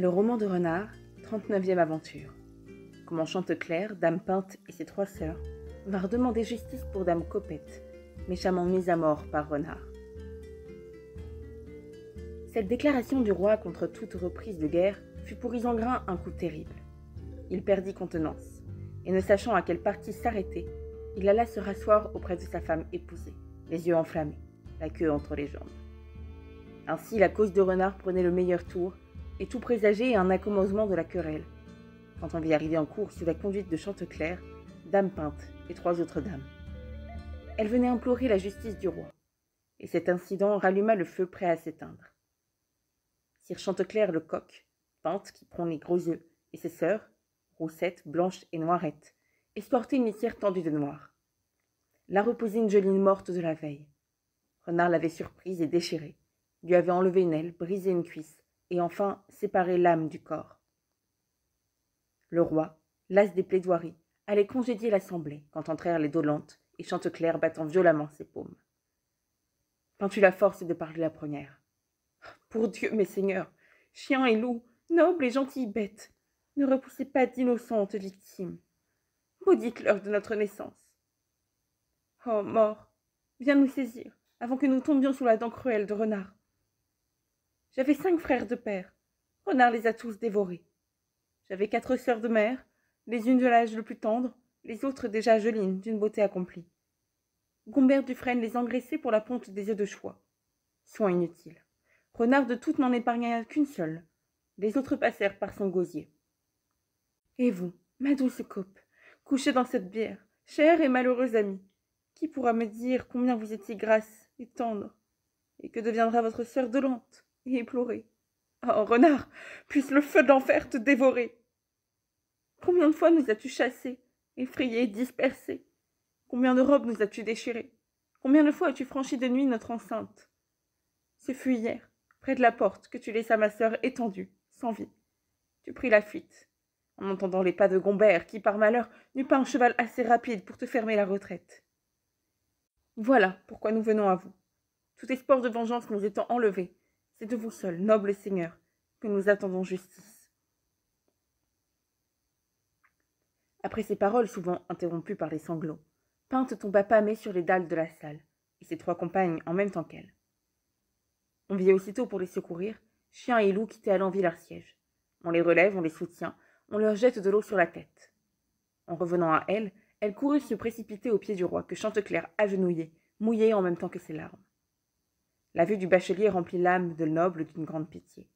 Le roman de Renard, 39e aventure. Comment Chanteclair, Dame Peinte et ses 3 sœurs vinrent demander justice pour Dame Copette, méchamment mise à mort par Renard. Cette déclaration du roi contre toute reprise de guerre fut pour Isengrin un coup terrible. Il perdit contenance, et ne sachant à quel parti s'arrêter, il alla se rasseoir auprès de sa femme épousée, les yeux enflammés, la queue entre les jambes. Ainsi la cause de Renard prenait le meilleur tour, et tout présageait un accommodement de la querelle, quand on vit arriver en cour sous la conduite de Chanteclair, Dame Peinte et 3 autres dames. Elle venait implorer la justice du roi, et cet incident ralluma le feu prêt à s'éteindre. Sire Chanteclair le coq, Peinte qui prend les gros yeux, et ses sœurs, Roussette, Blanche et Noirette, escortaient une litière tendue de noir. Là reposait une jolie morte de la veille. Renard l'avait surprise et déchirée, lui avait enlevé une aile, brisé une cuisse, et enfin séparé l'âme du corps. Le roi, las des plaidoiries, allait congédier l'assemblée quand entrèrent les Dolentes et Chanteclair battant violemment ses paumes. Peinte eut la force de parler la première. « Pour Dieu, mes seigneurs, chiens et loups, nobles et gentilles bêtes, ne repoussez pas d'innocentes victimes. Maudite l'heure de notre naissance. Oh, mort, viens nous saisir, avant que nous tombions sous la dent cruelle de Renard. J'avais 5 frères de père, Renard les a tous dévorés. J'avais 4 sœurs de mère, les unes de l'âge le plus tendre, les autres déjà gelines, d'une beauté accomplie. Gombert Dufresne les engraissait pour la ponte des œufs de choix. Soin inutile. Renard de toutes n'en épargna qu'une seule. Les autres passèrent par son gosier. Et vous, ma douce Cope, couchée dans cette bière, chère et malheureuse amie, qui pourra me dire combien vous étiez grasse et tendre, et que deviendra votre sœur dolente et éplorée? Oh, Renard, puisse le feu de l'enfer te dévorer! Combien de fois nous as-tu chassés, effrayés, dispersés? Combien de robes nous as-tu déchirées? Combien de fois as-tu franchi de nuit notre enceinte? Ce fut hier, près de la porte, que tu laissas ma sœur étendue, sans vie. Tu pris la fuite, en entendant les pas de Gombert, qui, par malheur, n'eut pas un cheval assez rapide pour te fermer la retraite. Voilà pourquoi nous venons à vous. Tout espoir de vengeance nous étant enlevé, c'est de vous seuls, nobles seigneurs, que nous attendons justice. » Après ces paroles, souvent interrompues par les sanglots, Peinte tomba pâmée sur les dalles de la salle, et ses 3 compagnes en même temps qu'elle. On vit aussitôt pour les secourir, chiens et loups quitter à l'envi leur siège. On les relève, on les soutient, on leur jette de l'eau sur la tête. En revenant à elle, elle courut se précipiter aux pieds du roi, que Chanteclair agenouillait, mouillé en même temps que ses larmes. La vue du bachelier remplit l'âme de noble d'une grande pitié.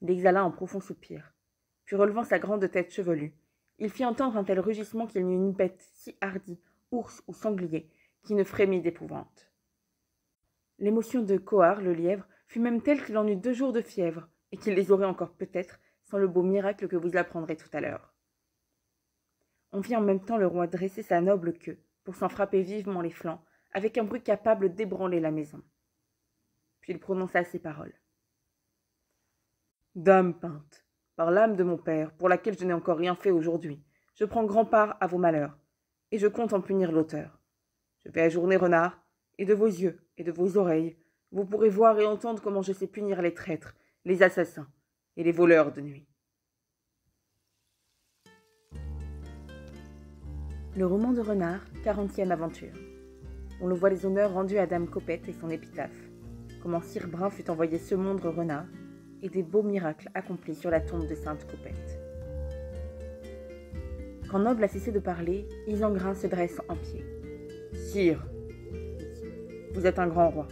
Il exhala un profond soupir, puis relevant sa grande tête chevelue, il fit entendre un tel rugissement qu'il n'y eut une bête si hardie, ours ou sanglier, qui ne frémit d'épouvante. L'émotion de Coard, le lièvre, fut même telle qu'il en eut 2 jours de fièvre, et qu'il les aurait encore peut-être, sans le beau miracle que vous apprendrez tout à l'heure. On vit en même temps le roi dresser sa noble queue, pour s'en frapper vivement les flancs, avec un bruit capable d'ébranler la maison. Puis il prononça ces paroles. « Dame Peinte, par l'âme de mon père, pour laquelle je n'ai encore rien fait aujourd'hui, je prends grand part à vos malheurs, et je compte en punir l'auteur. Je vais ajourner Renard, et de vos yeux et de vos oreilles, vous pourrez voir et entendre comment je sais punir les traîtres, les assassins et les voleurs de nuit. » Le roman de Renard, 40e aventure. On le voit les honneurs rendus à Dame Copette et son épitaphe, comment Sire Brun fut envoyé semondre Renard, et des beaux miracles accomplis sur la tombe de Sainte Copette. Quand Noble a cessé de parler, Isengrin se dresse en pied. « Sire, dit-il, vous êtes un grand roi.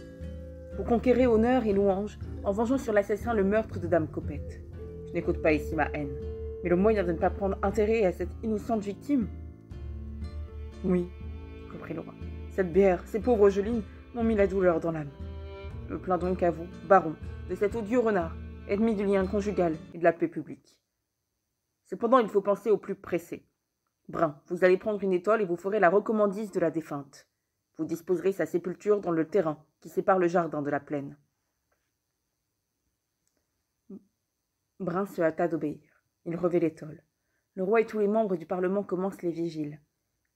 Vous conquérez honneur et louange en vengeant sur l'assassin le meurtre de Dame Copette. Je n'écoute pas ici ma haine, mais le moyen de ne pas prendre intérêt à cette innocente victime. » « Oui, reprit le roi, cette bière, ces pauvres gelines m'ont mis la douleur dans l'âme. Je me plains donc à vous, baron, de cet odieux Renard, ennemi du lien conjugal et de la paix publique. Cependant, il faut penser au plus pressé. Brun, vous allez prendre une étole et vous ferez la recommandise de la défunte. Vous disposerez sa sépulture dans le terrain qui sépare le jardin de la plaine. » Brun se hâta d'obéir. Il revêt l'étole. Le roi et tous les membres du Parlement commencent les vigiles.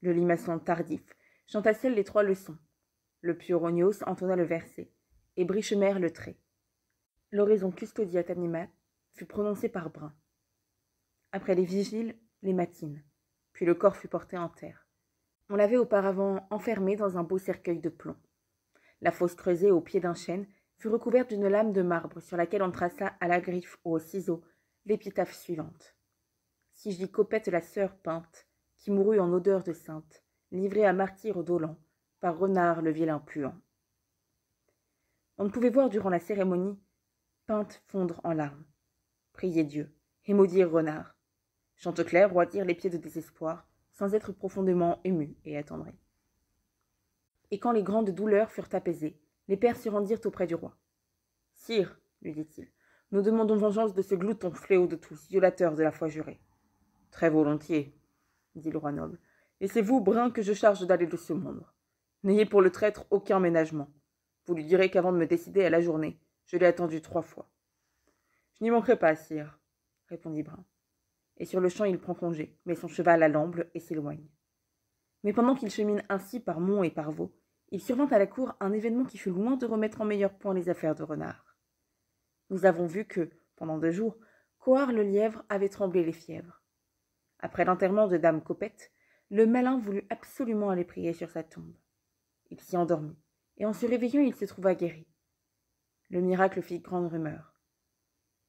Le limaçon tardif chanta seul les 3 leçons. Le pieux Rognos entonna le verset, et Brichemer le trait. L'oraison custodiat animat, fut prononcé par Brun. Après les vigiles, les matines, puis le corps fut porté en terre. On l'avait auparavant enfermé dans un beau cercueil de plomb. La fosse creusée au pied d'un chêne fut recouverte d'une lame de marbre sur laquelle on traça à la griffe ou au ciseau l'épitaphe suivante. Si je vis Copette la sœur peinte, qui mourut en odeur de sainte, livrée à martyre dolent, par Renard le vilain puant. On ne pouvait voir durant la cérémonie Peinte fondre en larmes, prier Dieu et maudire Renard. Chanteclair roidir les pieds de désespoir, sans être profondément ému et attendri. Et quand les grandes douleurs furent apaisées, les pères se rendirent auprès du roi. « Sire, lui dit-il, nous demandons vengeance de ce glouton fléau de tous, violateur de la foi jurée. »« Très volontiers, dit le roi noble, et c'est vous, Brun, que je charge d'aller de ce monde. N'ayez pour le traître aucun ménagement. Vous lui direz qu'avant de me décider à la journée, je l'ai attendu 3 fois. »« Je n'y manquerai pas, sire, répondit Brun. Et sur le champ il prend congé, met son cheval à l'amble et s'éloigne. Mais pendant qu'il chemine ainsi par monts et par vaux, il survint à la cour un événement qui fut loin de remettre en meilleur point les affaires de Renard. Nous avons vu que, pendant 2 jours, Coard le lièvre avait tremblé les fièvres. Après l'enterrement de dame Copette, le malin voulut absolument aller prier sur sa tombe. Il s'y endormit, et en se réveillant il se trouva guéri. Le miracle fit grande rumeur.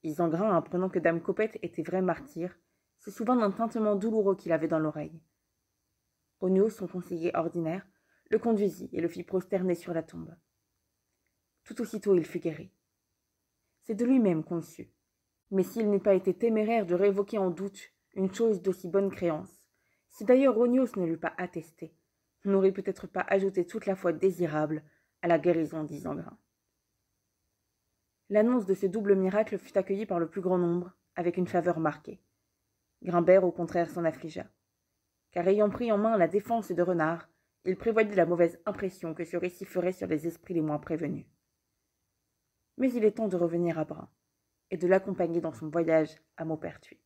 Isengrin, apprenant que dame Copette était vrai martyr, se souvint d'un tintement douloureux qu'il avait dans l'oreille. Ogno, son conseiller ordinaire, le conduisit et le fit prosterner sur la tombe. Tout aussitôt il fut guéri. C'est de lui-même qu'on le sut. Mais s'il n'eût pas été téméraire de révoquer en doute une chose d'aussi bonne créance, si d'ailleurs Ognos ne l'eût pas attesté, on n'aurait peut-être pas ajouté toute la foi désirable à la guérison d'Isengrin. L'annonce de ce double miracle fut accueillie par le plus grand nombre avec une faveur marquée. Grimbert, au contraire, s'en affligea, car ayant pris en main la défense de Renard, il prévoyait la mauvaise impression que ce récit ferait sur les esprits les moins prévenus. Mais il est temps de revenir à Brun et de l'accompagner dans son voyage à Maupertuis.